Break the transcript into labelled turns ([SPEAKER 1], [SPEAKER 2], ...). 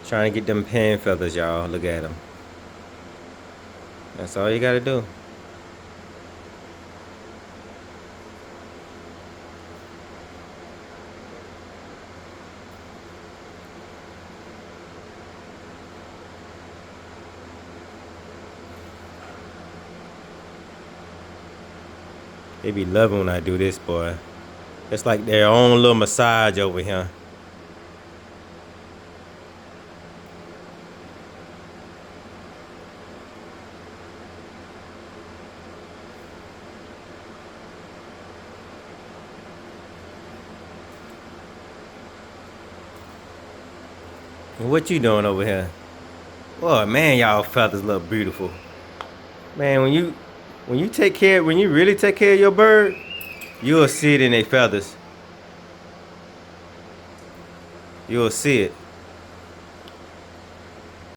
[SPEAKER 1] Trying to get them pen feathers, y'all. Look at them. That's all you gotta do. They be loving when I do this, boy. It's like their own little massage over here. What you doing over here? Oh man, y'all feathers look beautiful. Man, when you really take care of your bird, you'll see it in their feathers. You'll see it.